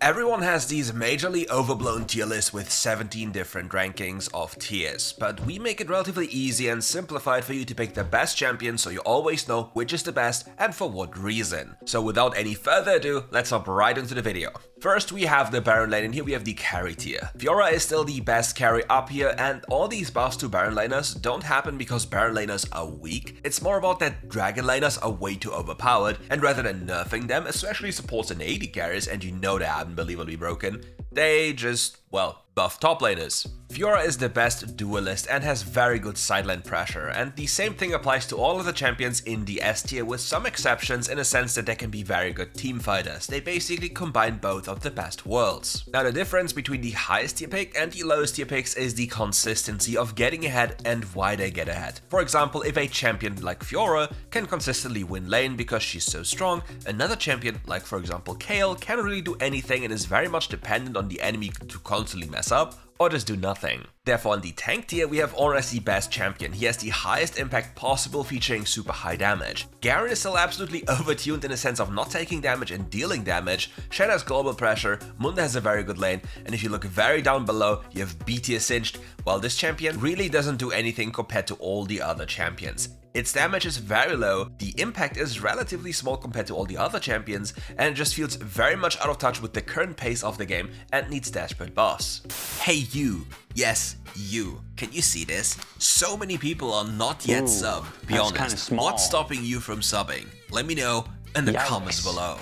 Everyone has these majorly overblown tier lists with 17 different rankings of tiers, but we make it relatively easy and simplified for you to pick the best champion so you always know which is the best and for what reason. So without any further ado, let's hop right into the video. First we have the Baron lane, and here we have the carry tier. Fiora is still the best carry up here, and all these buffs to Baron laners don't happen because Baron laners are weak. It's more about that Dragon laners are way too overpowered, and rather than nerfing them, especially supports and AD carries, and you know they are unbelievably broken, they just, well, buff top laners. Fiora is the best duelist and has very good sideline pressure, and the same thing applies to all of the champions in the S tier with some exceptions in a sense that they can be very good team fighters. They basically combine both of the best worlds. Now the difference between the highest tier pick and the lowest tier picks is the consistency of getting ahead and why they get ahead. For example, if a champion like Fiora can consistently win lane because she's so strong, another champion like for example Kayle can't really do anything and is very much dependent on the enemy to constantly mess up or just do nothing. Therefore, in the tank tier, we have Ornn as the best champion. He has the highest impact possible, featuring super high damage. Garen is still absolutely overtuned in the sense of not taking damage and dealing damage. Shen has global pressure, Munda has a very good lane, and if you look very down below, you have B tier Singed, while this champion really doesn't do anything compared to all the other champions. Its damage is very low, the impact is relatively small compared to all the other champions, and it just feels very much out of touch with the current pace of the game and needs desperate buffs. Hey you, yes you, can you see this? So many people are not yet sub. Be honest, what's stopping you from subbing? Let me know in the comments below.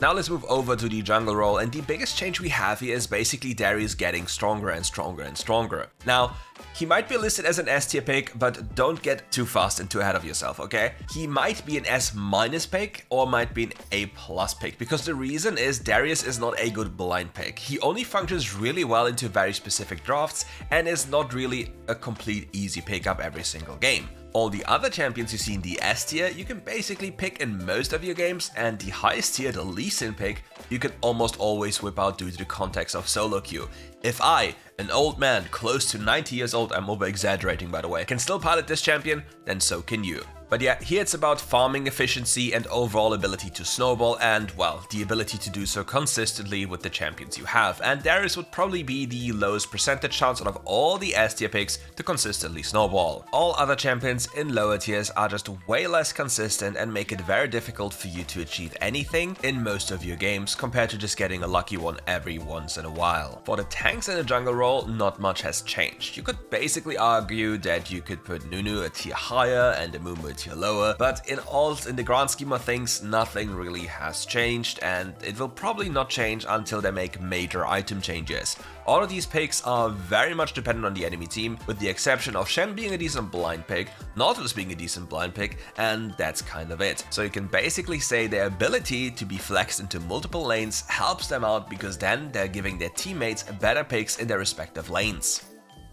Now let's move over to the jungle role, and the biggest change we have here is basically Darius getting stronger and stronger and stronger. Now, he might be listed as an S tier pick, but don't get too fast and too ahead of yourself, okay? He might be an S minus pick or might be an A plus pick, because the reason is Darius is not a good blind pick. He only functions really well into very specific drafts and is not really a complete easy pick up every single game. All the other champions you see in the S tier, you can basically pick in most of your games, and the highest tier, the Lee Sin pick, you can almost always whip out due to the context of solo queue. If I, an old man close to 90 years old, I'm over exaggerating by the way, can still pilot this champion, then so can you. But yeah, here it's about farming efficiency and overall ability to snowball and, well, the ability to do so consistently with the champions you have, and Darius would probably be the lowest percentage chance out of all the S tier picks to consistently snowball. All other champions in lower tiers are just way less consistent and make it very difficult for you to achieve anything in most of your games compared to just getting a lucky one every once in a while. For the tanks in the jungle role, not much has changed. You could basically argue that you could put Nunu a tier higher and Amumu a tier lower, but in the grand scheme of things, nothing really has changed, and it will probably not change until they make major item changes. All of these picks are very much dependent on the enemy team, with the exception of Shen being a decent blind pick, Nautilus being a decent blind pick, and that's kind of it. So you can basically say their ability to be flexed into multiple lanes helps them out, because then they're giving their teammates better picks in their respective lanes.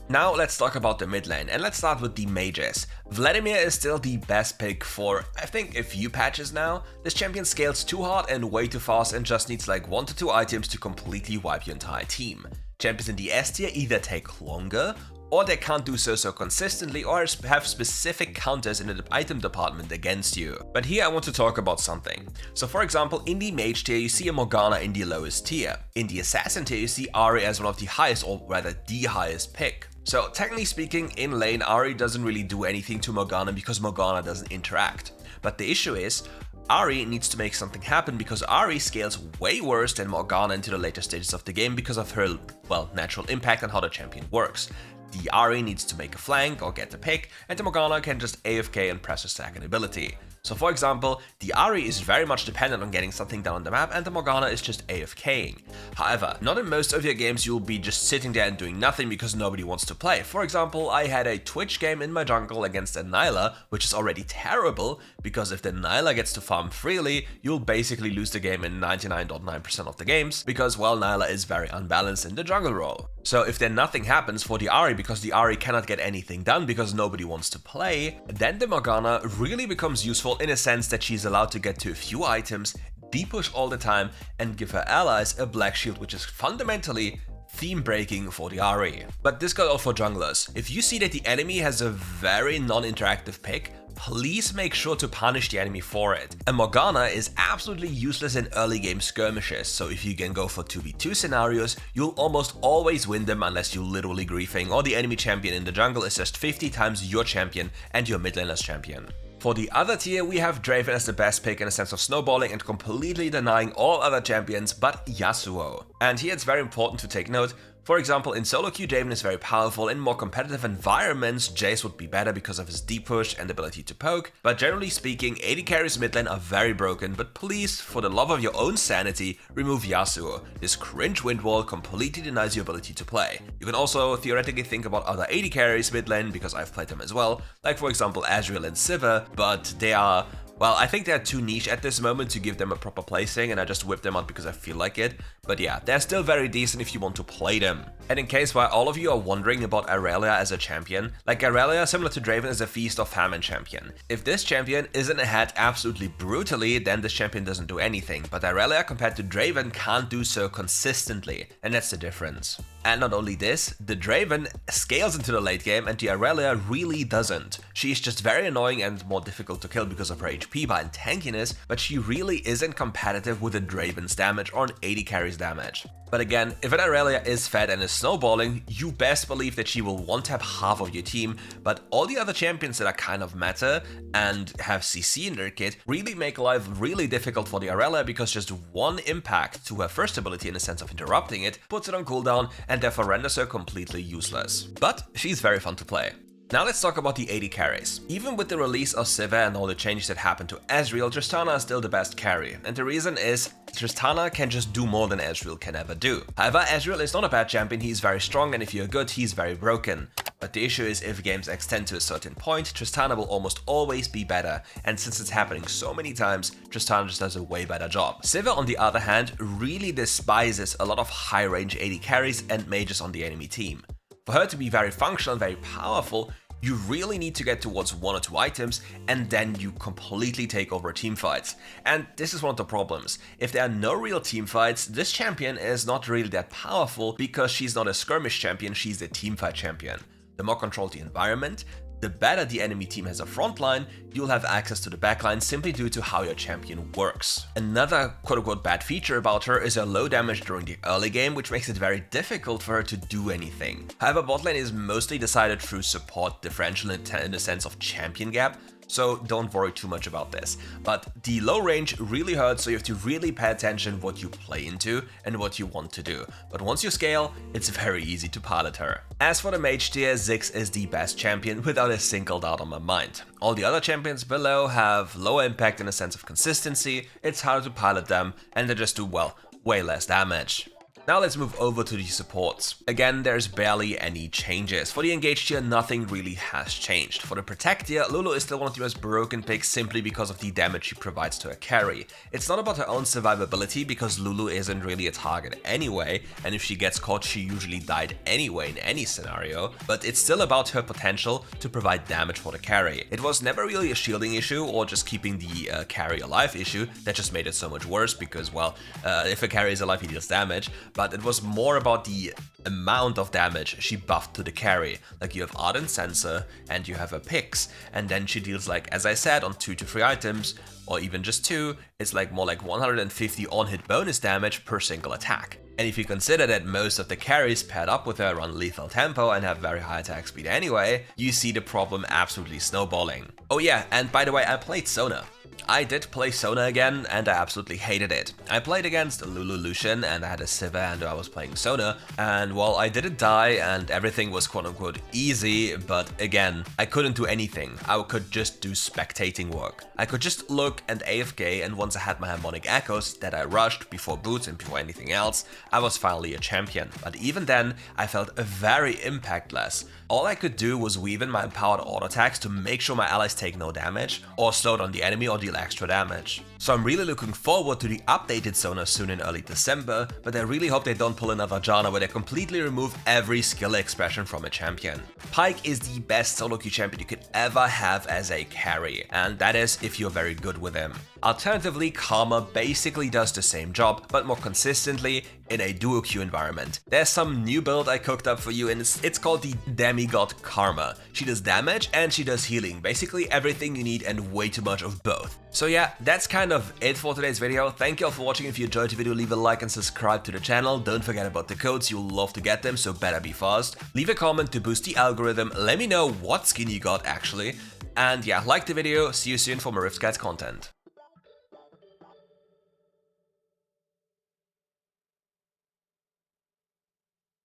Now let's talk about the mid lane, and let's start with the mages. Vladimir is still the best pick for, I think, a few patches now. This champion scales too hard and way too fast and just needs like 1 to 2 items to completely wipe your entire team. Champions in the S tier either take longer, or they can't do so consistently, or have specific counters in the item department against you. But here I want to talk about something. So for example, in the mage tier you see a Morgana in the lowest tier. In the assassin tier you see Ahri as one of the highest, or rather the highest pick. So technically speaking, in lane Ahri doesn't really do anything to Morgana because Morgana doesn't interact. But the issue is, Ahri needs to make something happen because Ahri scales way worse than Morgana into the later stages of the game because of her, well, natural impact on how the champion works. The Ahri needs to make a flank or get the pick, and the Morgana can just AFK and press her second ability. So for example, the Ahri is very much dependent on getting something done on the map, and the Morgana is just AFKing. However, not in most of your games you'll be just sitting there and doing nothing because nobody wants to play. For example, I had a Twitch game in my jungle against a Nilah, which is already terrible, because if the Nilah gets to farm freely, you'll basically lose the game in 99.9% of the games, because, well, Nilah is very unbalanced in the jungle role. So if then nothing happens for the Ahri because the Ahri cannot get anything done because nobody wants to play, then the Morgana really becomes useful in a sense that she's allowed to get to a few items, depush all the time, and give her allies a black shield, which is fundamentally theme breaking for the Ahri. But this goes out for junglers. If you see that the enemy has a very non-interactive pick, please make sure to punish the enemy for it. And Morgana is absolutely useless in early game skirmishes, so if you can go for 2v2 scenarios, you'll almost always win them unless you're literally griefing or the enemy champion in the jungle is just 50 times your champion and your mid laner's champion. For the other tier, we have Draven as the best pick in a sense of snowballing and completely denying all other champions but Yasuo. And here it's very important to take note. For example, in solo queue, Draven is very powerful. In more competitive environments, Jace would be better because of his deep push and ability to poke. But generally speaking, AD carries mid lane are very broken, but please, for the love of your own sanity, remove Yasuo. This cringe wind wall completely denies your ability to play. You can also theoretically think about other AD carries mid lane, because I've played them as well, like for example Azriel and Sivir, but they are... well, I think they're too niche at this moment to give them a proper placing, and I just whip them out because I feel like it. But yeah, they're still very decent if you want to play them. And in case why all of you are wondering about Irelia as a champion, like Irelia, similar to Draven, is a Feast or Famine champion. If this champion isn't ahead absolutely brutally, then this champion doesn't do anything. But Irelia compared to Draven can't do so consistently, and that's the difference. And not only this, the Draven scales into the late game and the Irelia really doesn't. She's just very annoying and more difficult to kill because of her HP bar and tankiness, but she really isn't competitive with a Draven's damage or an AD carry's damage. But again, if an Irelia is fed and is snowballing, you best believe that she will one-tap half of your team, but all the other champions that are kind of meta and have CC in their kit really make life really difficult for the Irelia because just one impact to her first ability in the sense of interrupting it puts it on cooldown and therefore renders her completely useless. But she's very fun to play. Now let's talk about the AD carries. Even with the release of Sivir and all the changes that happened to Azriel, Tristana is still the best carry. And the reason is, Tristana can just do more than Azriel can ever do. However, Azriel is not a bad champion, he's very strong, and if you're good, he's very broken. But the issue is, if games extend to a certain point, Tristana will almost always be better, and since it's happening so many times, Tristana just does a way better job. Sivir, on the other hand, really despises a lot of high-range AD carries and mages on the enemy team. For her to be very functional and very powerful, you really need to get towards 1 or 2 items, and then you completely take over teamfights. And this is one of the problems. If there are no real teamfights, this champion is not really that powerful because she's not a skirmish champion, she's a teamfight champion. The more controlled the environment, the better the enemy team has a frontline, you'll have access to the backline simply due to how your champion works. Another quote-unquote bad feature about her is her low damage during the early game, which makes it very difficult for her to do anything. However, bot lane is mostly decided through support differential in the sense of champion gap, so don't worry too much about this. But the low range really hurts, so you have to really pay attention what you play into and what you want to do. But once you scale, it's very easy to pilot her. As for the mage tier, Ziggs is the best champion without a single doubt on my mind. All the other champions below have lower impact in a sense of consistency, it's harder to pilot them, and they just do, well, way less damage. Now let's move over to the supports. Again, there's barely any changes. For the engaged tier, nothing really has changed. For the protect tier, Lulu is still one of the most broken picks simply because of the damage she provides to her carry. It's not about her own survivability because Lulu isn't really a target anyway, and if she gets caught she usually died anyway in any scenario, but it's still about her potential to provide damage for the carry. It was never really a shielding issue or just keeping the carry alive issue, that just made it so much worse because, well, if a carry is alive he deals damage, but it was more about the amount of damage she buffed to the carry. Like you have Ardent Sensor and you have a Pix, and then she deals, like as I said, on 2 to 3 items, or even just 2, it's like more like 150 on-hit bonus damage per single attack. And if you consider that most of the carries paired up with her run lethal tempo and have very high attack speed anyway, you see the problem absolutely snowballing. Oh yeah, and by the way, I played Sona. I did play Sona again, and I absolutely hated it. I played against Lulu Lucian, and I had a Sivir, and I was playing Sona, and well, I didn't die, and everything was quote-unquote easy, but again, I couldn't do anything. I could just do spectating work. I could just look and AFK, and once I had my harmonic echoes that I rushed before boots and before anything else, I was finally a champion. But even then, I felt very impactless. All I could do was weave in my empowered auto attacks to make sure my allies take no damage, or slow down the enemy or deal extra damage. So I'm really looking forward to the updated Sona soon in early December, but I really hope they don't pull another Janna where they completely remove every skill expression from a champion. Pyke is the best solo queue champion you could ever have as a carry, and that is if you're very good with him. Alternatively, Karma basically does the same job, but more consistently, in a duo queue environment. There's some new build I cooked up for you, and it's called the Demigod Karma. She does damage and she does healing, basically everything you need and way too much of both. So yeah, that's kind of it for today's video. Thank you all for watching. If you enjoyed the video, leave a like and subscribe to the channel. Don't forget about the codes, you'll love to get them, so better be fast. Leave a comment to boost the algorithm, let me know what skin you got actually. And yeah, like the video, see you soon for more RiftGuides content.